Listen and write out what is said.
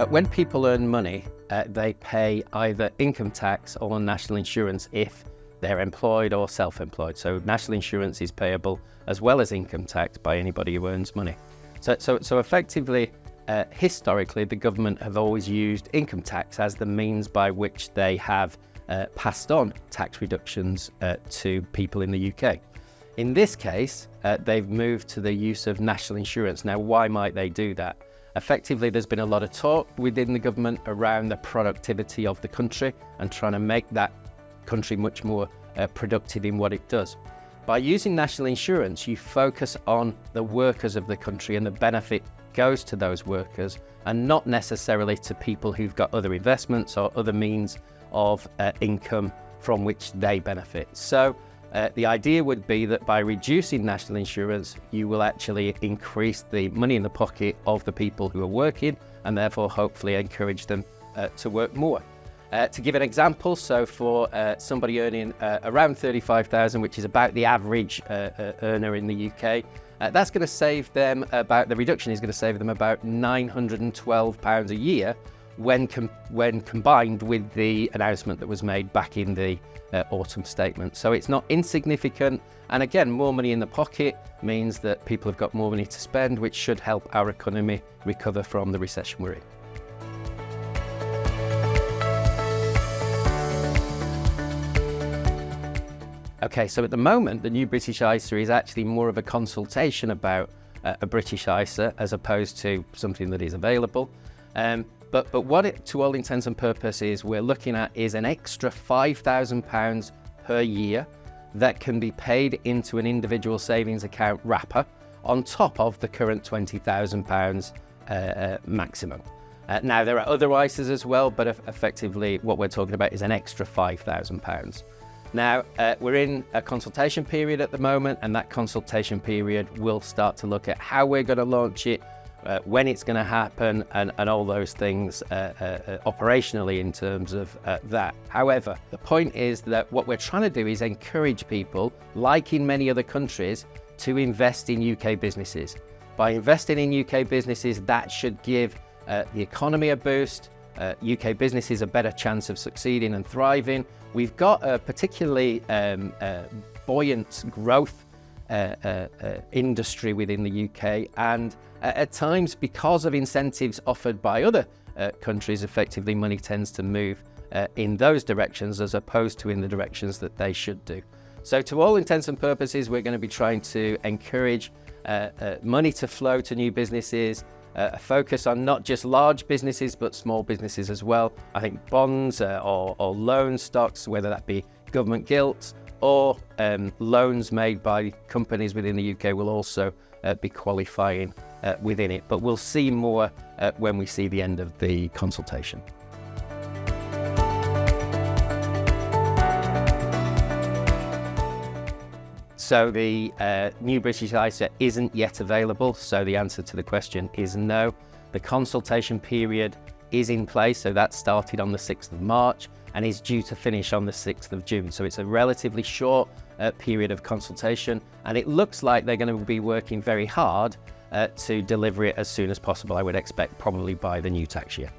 When people earn money, they pay either income tax or national insurance if they're employed or self-employed. So national insurance is payable as well as income tax by anybody who earns money. So effectively, historically, the government have always used income tax as the means by which they have passed on tax reductions to people in the UK. In this case, they've moved to the use of national insurance. Now, why might they do that? Effectively, there's been a lot of talk within the government around the productivity of the country and trying to make that country much more productive in what it does. By using national insurance, you focus on the workers of the country, and the benefit goes to those workers and not necessarily to people who've got other investments or other means of income from which they benefit. So the idea would be that by reducing national insurance, you will actually increase the money in the pocket of the people who are working and therefore hopefully encourage them to work more. To give an example, so for somebody earning around 35,000, which is about the average earner in the UK, that's going to save them the reduction is going to save them about £912 a year when combined with the announcement that was made back in the autumn statement. So it's not insignificant, and again, more money in the pocket means that people have got more money to spend, which should help our economy recover from the recession we're in. Okay, so at the moment, the new British ISA is actually more of a consultation about a British ISA as opposed to something that is available. But what it, to all intents and purposes, we're looking at is an extra £5,000 per year that can be paid into an individual savings account wrapper on top of the current £20,000 maximum. Now, there are other ISAs as well, but effectively what we're talking about is an extra £5,000. Now, we're in a consultation period at the moment, and that consultation period will start to look at how we're going to launch it, when it's going to happen, and all those things operationally in terms of that. However, the point is that what we're trying to do is encourage people, like in many other countries, to invest in UK businesses. By investing in UK businesses, that should give the economy a boost, UK businesses a better chance of succeeding and thriving. We've got a particularly buoyant growth industry within the UK, and at times, because of incentives offered by other countries, effectively money tends to move in those directions as opposed to in the directions that they should do. So to all intents and purposes, we're going to be trying to encourage money to flow to new businesses, a focus on not just large businesses but small businesses as well. I think bonds or loan stocks, whether that be government gilts or loans made by companies within the UK, will also be qualifying within it. But we'll see more when we see the end of the consultation. So the new British ISA isn't yet available, so the answer to the question is no. The consultation period is in place, so that started on the 6th of March and is due to finish on the 6th of June. So it's a relatively short period of consultation, and it looks like they're going to be working very hard to deliver it as soon as possible. I would expect probably by the new tax year.